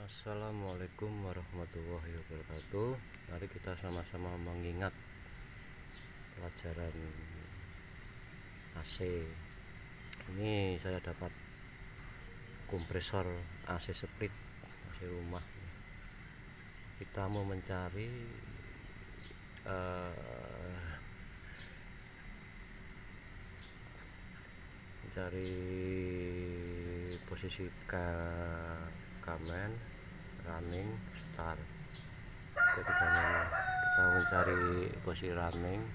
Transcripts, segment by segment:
Assalamualaikum warahmatullahi wabarakatuh. Mari kita sama-sama mengingat pelajaran AC. Ini saya dapat kompresor AC split AC rumah. Kita mau mencari posisi kamen, running, start. Ketika kita mencari posisi running,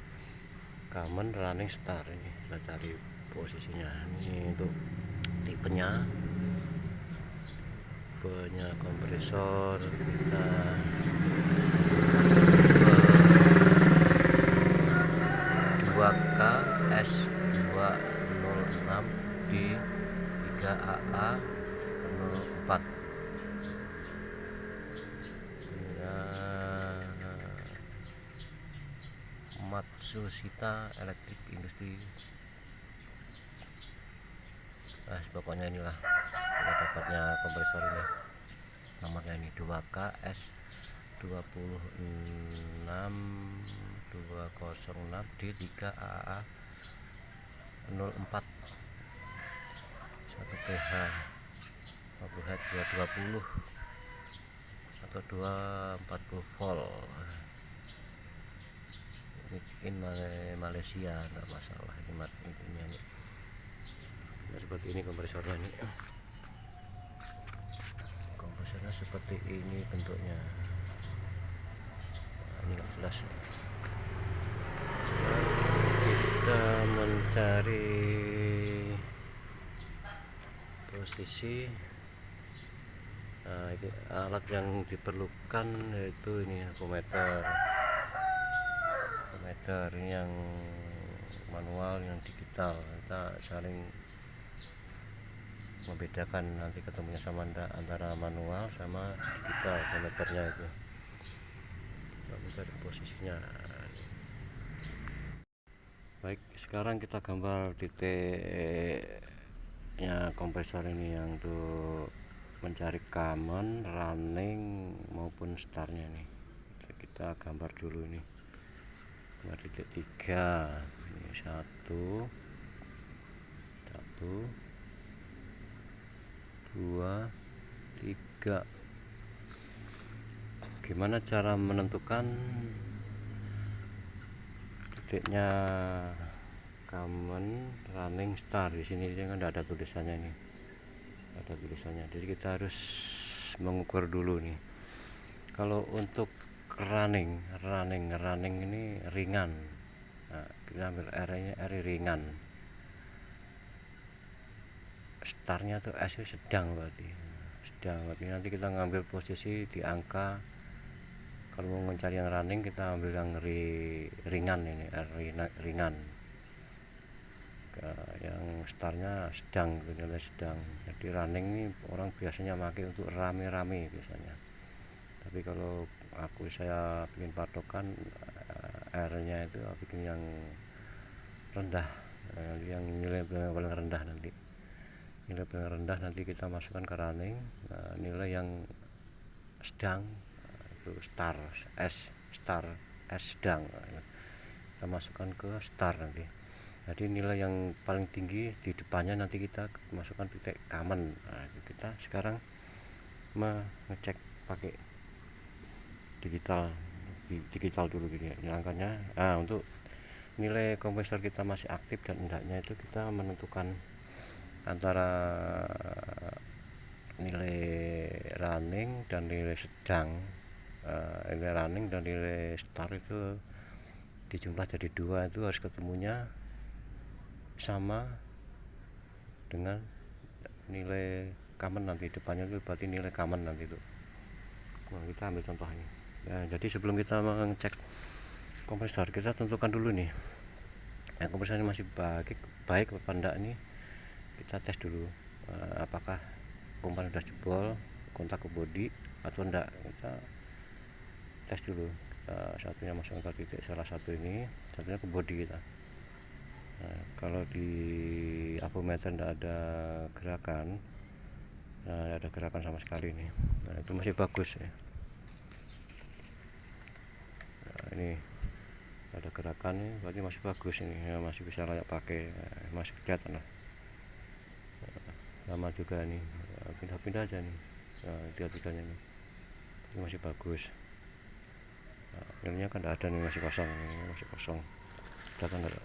kamen, running, start. Ini kita cari posisinya. Ini untuk tipenya kompresor kita 2K S206 di 3AA 04 ya, Matsushita Electric Industry. Pokoknya inilah kita dapatnya kompresor ini, nomornya ini 2K S206 di 3AA 04 1 PH 50 Hz 220 atau 240 volt. In Malaysia enggak masalah, intinya nih. Nah, seperti ini kompresornya nih. Kompresornya seperti ini bentuknya. Nah, ini nggak jelas. Kita mencari posisi. Nah, ini alat yang diperlukan yaitu ini ampermeter yang manual, yang digital. Kita saling membedakan nanti ketemunya sama antara manual sama digital ampermeternya itu. Kita mencari posisinya. Baik, sekarang kita gambar titiknya kompresor ini yang untuk mencari kamen, running maupun startnya nih. Kita gambar dulu nih. Gambar titik 3. Ini 1 2 3. Gimana cara menentukan titiknya kamen, running, start? Di sini kan ada tulisannya nih, jadi kita harus mengukur dulu nih. Kalau untuk running ini ringan. Nah, kita ambil R ringan, startnya tuh S sedang, berarti nanti kita ngambil posisi di angka. Kalau mau mencari yang running, kita ambil yang ringan, ini ringan. Yang startnya sedang, nilai sedang. Jadi running ini orang biasanya pakai untuk rame-rame biasanya. Tapi kalau saya bikin patokan, R-nya itu bikin yang rendah, yang nilai paling rendah nanti. Nilai paling rendah nanti kita masukkan ke running. Nah, nilai yang sedang itu start S sedang, kita masukkan ke start nanti. Jadi nilai yang paling tinggi di depannya nanti kita masukkan titik kamen. Nah, kita sekarang mengecek pakai digital dulu gini ya, angkanya. Nah, untuk nilai kompresor kita masih aktif dan enggaknya itu kita menentukan antara nilai running dan nilai sedang. Nilai running dan nilai start itu dijumlah jadi 2, itu harus ketemunya sama dengan nilai kamen nanti. Depannya itu berarti nilai kamen nanti itu. Nah, kita ambil contoh ini. Nah, jadi sebelum kita mengecek kompresor, kita tentukan dulu nih, kompresor ini masih baik apa enggak. Nih kita tes dulu apakah komponen sudah jebol, kontak ke bodi atau enggak. Kita tes dulu. Satunya masukkan ke titik salah satu ini, satunya ke bodi kita. Nah, kalau di ampermeter tidak ada gerakan, Nah, ada gerakan sama sekali nih. Nah, itu masih bagus ya. Nah, ini ada gerakan nih, berarti masih bagus ini ya, masih bisa layak pakai, masih kelihatan lah. Sama juga nih, pindah-pindah aja nih. Nah, tiga-tiganya nih ini masih bagus. Nah, nilainya kan tidak ada nih, masih kosong, ini masih kosong, kelihatan enggak?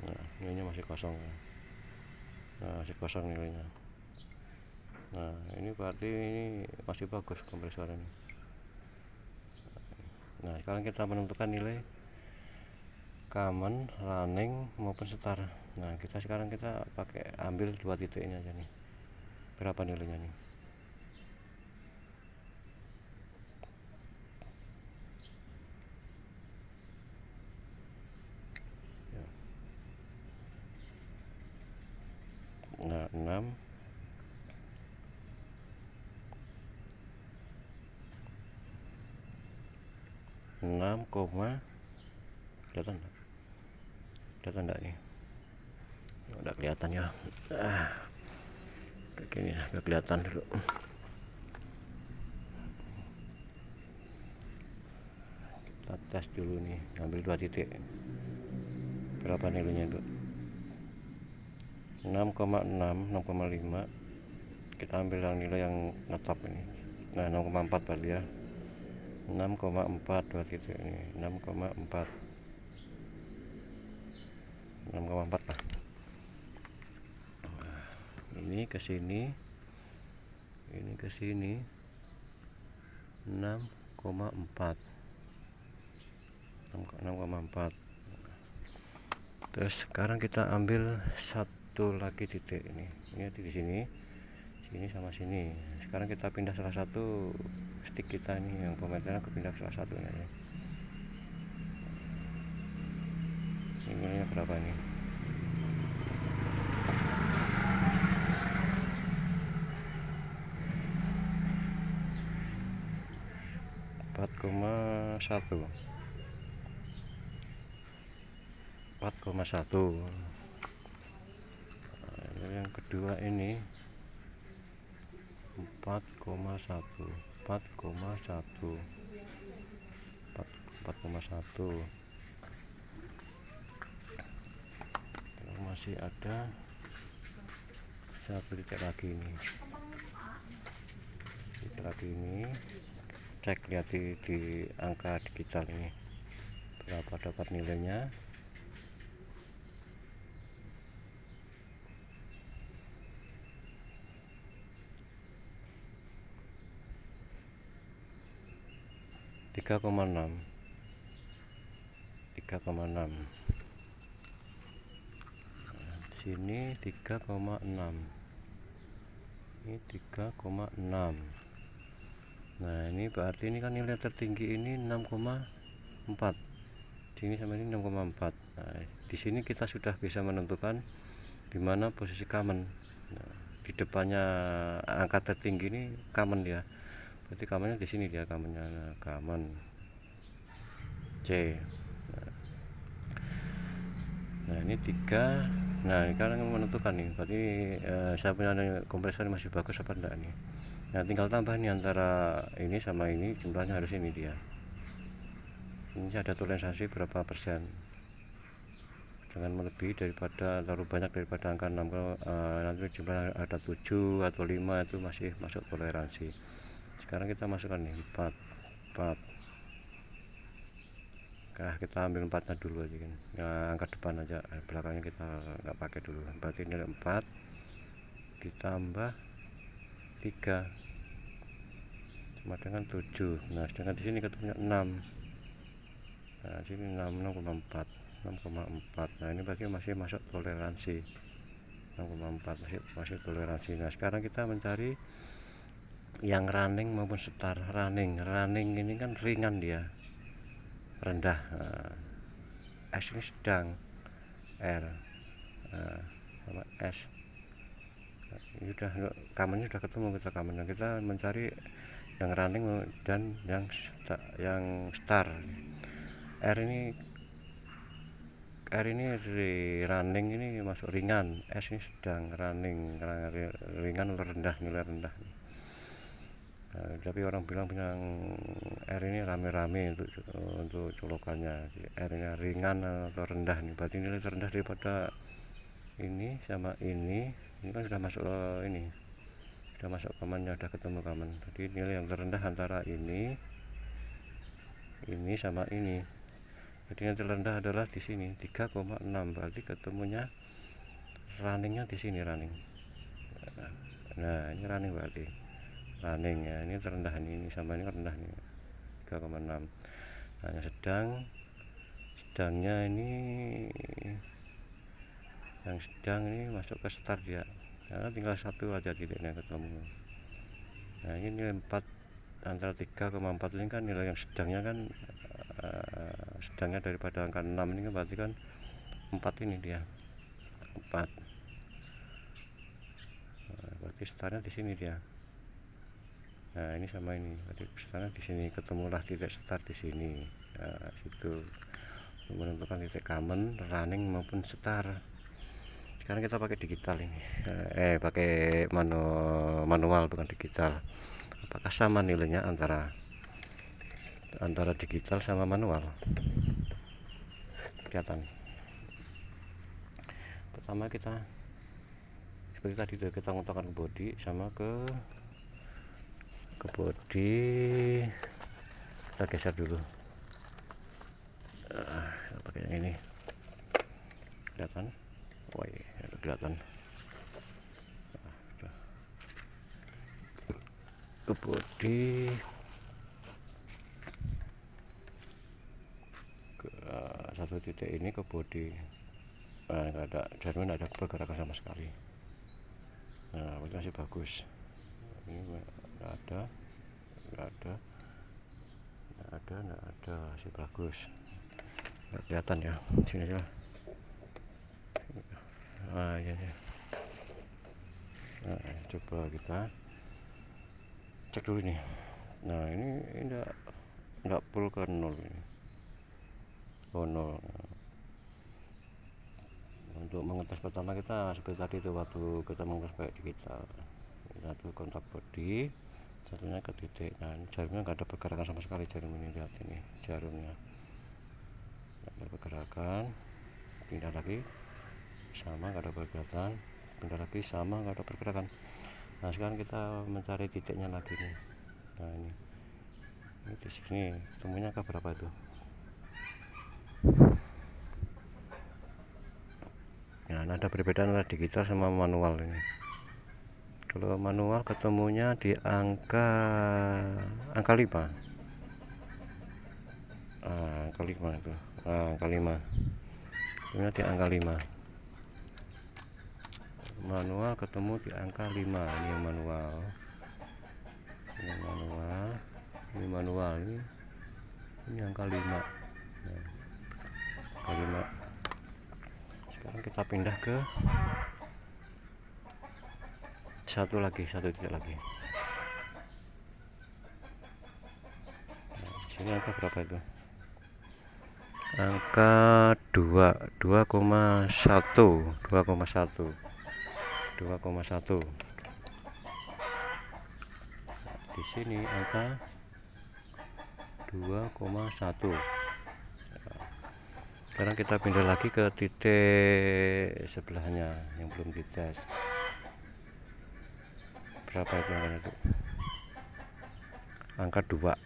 Nah, nilainya masih kosong. Nah, masih kosong nilainya. Nah, ini berarti ini masih bagus kompresor ini. Nah, sekarang kita menentukan nilai common, running maupun start. Nah, sekarang kita pakai ambil 2 titiknya aja nih. Berapa nilainya nih? Ya. Nah, 6 koma, kelihatan enggak? Kelihatan enggak nih? Udah kelihatan ya. Kayak gini ya, biar kelihatan dulu. Kita tes dulu nih, ambil 2 titik. Berapa nilainya itu? 6,6, 6,5. Kita ambil yang nilai yang netap ini. Nah, 6,4 berarti ya. 6,4 2 titik ini, 6,4 lah. Ini ke sini, ini ke sini 6,4. Terus sekarang kita ambil satu lagi titik ini di sini, sini sama sini. Sekarang kita pindah salah satu stick kita ini, yang pemeternya aku pindah ke salah satu ini. Ini berapa nih? 4,1. 4,1. Nah, yang kedua ini 4,1. 4,1. 4,1. Masih ada satu titik lagi ini. Titik lagi ini. Cek lihat di angka digital ini. Berapa dapat nilainya? Tiga koma enam. Sini 3,6. Ini 3,6. Nah, ini berarti ini kan nilai tertinggi ini 6,4. Sini sama ini 6,4. Nah, di sini kita sudah bisa menentukan di mana posisi common. Nah, di depannya angka tertinggi ini common ya. Berarti commonnya di sini dia, commonnya. Nah, common C. Nah, ini 3. Nah, ini sekarang menentukan nih, berarti saya punya kompresor masih bagus apa enggak nih. Nah, tinggal tambah nih antara ini sama ini, jumlahnya harus ini dia. Ini ada toleransi berapa persen, jangan melebihi daripada, terlalu banyak daripada angka 6. Kalau nanti jumlah ada 7 atau 5 itu masih masuk toleransi. Sekarang kita masukkan nih 4. Nah, kita ambil 4 nya dulu aja kan. Nah, angka depan aja, belakangnya kita nggak pakai dulu. Berarti nilai 4 ditambah 3 sama dengan 7. Nah, sedangkan di sini ketemunya 6. Nah, sini 6,4. Nah, ini berarti masih masuk toleransi. 6,4 masih toleransi. Nah, sekarang kita mencari yang running maupun start. Running ini kan ringan dia, rendah. S ini sedang, R sama S. Ini udah common-nya udah ketemu, kita mencari yang running dan yang start. R ini R ini running, ini masuk ringan, S ini sedang, ringan rendah, nilai rendah. Tapi orang bilang R ini rame-rame untuk colokannya. R ini ringan atau rendah nih, berarti nilai terendah daripada ini sama ini kan sudah masuk ini, sudah masuk kamannya, sudah ketemu kaman. Jadi nilai yang terendah antara ini sama ini. Jadi yang terendah adalah di sini 3,6, berarti ketemunya runningnya di sini, running. Nah ini running, berarti running ya, ini terendah ini sama ini rendah nih 3,6. Nah yang sedangnya ini, yang sedang ini masuk ke start ya, karena tinggal satu aja titiknya ketemu. Nah ini nilai 4, antara 3,4 ini kan nilai yang sedangnya kan, sedangnya daripada angka 6 ini kan, berarti kan 4 ini dia 4. Nah, berarti startnya di sini dia. Nah ini sama ini, berarti startnya di sini, ketemulah titik start di sini. Nah, situ menentukan titik common, running maupun start. Sekarang kita pakai digital ini, pakai manual bukan digital. Apakah sama nilainya antara digital sama manual? Kelihatan. Pertama kita seperti tadi tuh, kita ngutangkan ke body sama ke body, kita geser dulu. Kita pakai yang ini, kelihatan. Woi, kelihatan. Ke body, ke satu titik ini ke body. Nah, nggak ada jarum, nggak ada pergerakan sama sekali. Nah, itu masih bagus. Ini nggak ada, masih bagus. Nggak kelihatan ya, sini aja. Nah, iya. Nah, coba kita cek dulu nih. Nah, ini enggak full ke 0 ini. Oh, 0. Untuk mengetes pertama kita seperti tadi itu, waktu kita mengetes pakai digital, satu kontak body, satunya ke titik. Nah ini jarumnya nggak ada pergerakan sama sekali, jarum ini, lihat ini jarumnya nggak ada pergerakan. Pindah lagi sama, nggak ada pergerakan. Pindah lagi sama, nggak ada pergerakan. Nah sekarang kita mencari titiknya lagi nih. Nah ini di sini temunya ke berapa itu? Nah, ada perbedaan antara digital sama manual ini. Kalau manual ketemunya di angka 5. Angka 5 itu. Angka 5. Ketemunya di angka 5. Manual ketemu di angka 5. Ini yang manual. Ini angka 5. Nah, angka 5. Sekarang kita pindah ke satu titik lagi. Nah, sini angka berapa itu? Angka 2,1. Di sini angka 2,1. Sekarang kita pindah lagi ke titik sebelahnya yang belum dites. Berapa itu angkanya itu? Angka 2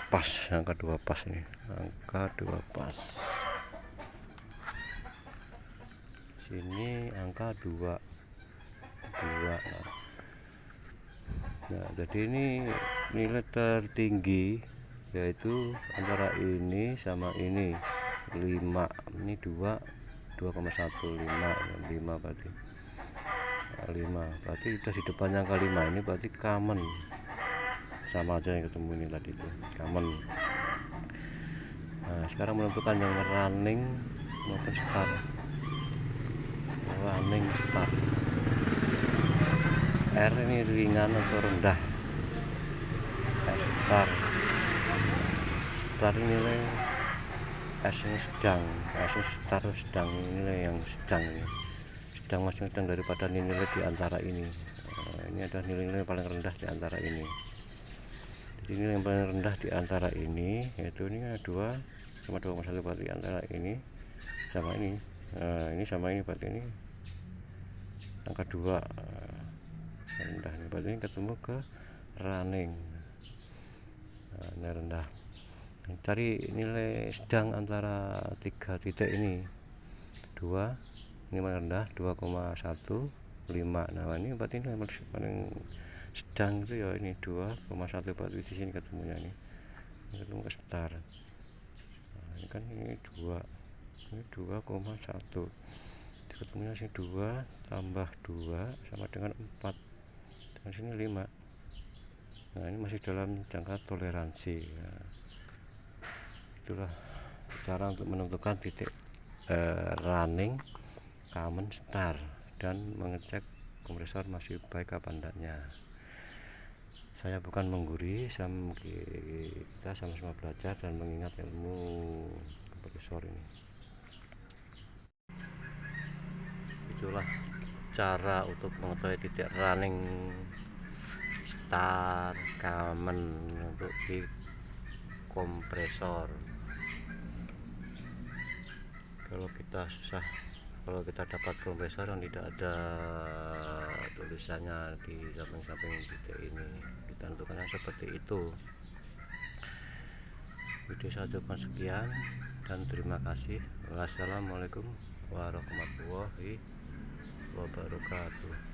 pas, angka 2 pas ini, angka 2 pas. Sini angka 2. Nah, jadi ini nilai tertinggi yaitu antara ini sama ini 5. Ini 2,15 berarti 5. Berarti udah di depannya angka 5. Ini berarti common, sama aja yang ketemu ini tadi itu common. Nah sekarang menentukan yang running maupun start. Running, start. R ini ringan atau rendah. Start ini nilai es yang sedang, es yang taruh sedang, nilai yang sedang ini, sedang masih sedang daripada nilai di antara ini. Ini adalah nilai-nilai yang paling rendah di antara ini. Jadi nilai yang paling rendah di antara ini yaitu ini 2 sama 2,1, berarti antara ini sama ini. Nah, ini sama ini, berarti ini angka 2 rendah ini, berarti ini ketemu ke running. Nah, ini rendah. Cari nilai sedang antara 3 titik ini, 2 ini paling rendah 2,15. Nah ini berarti ini paling sedang itu ya ini 2,1, berarti di sini ketemunya ini ketemu ke setar. Nah, ini kan ini 2, ini 2,1, ketemunya sini 2 tambah 2 sama dengan 4, dan sini 5. Nah ini masih dalam jangka toleransi. Nah, itulah cara untuk menentukan titik running, common, star, dan mengecek kompresor masih baik apa enggaknya. Saya bukan mengguri, kita sama-sama belajar dan mengingat ilmu kompresor ini. Itulah cara untuk mengetahui titik running, star, common untuk di kompresor. Kalau kita dapat kompresor yang tidak ada tulisannya di samping-samping titik ini, kita tentukan seperti itu. Video saya cukupkan sekian dan terima kasih. Wassalamualaikum warahmatullahi wabarakatuh.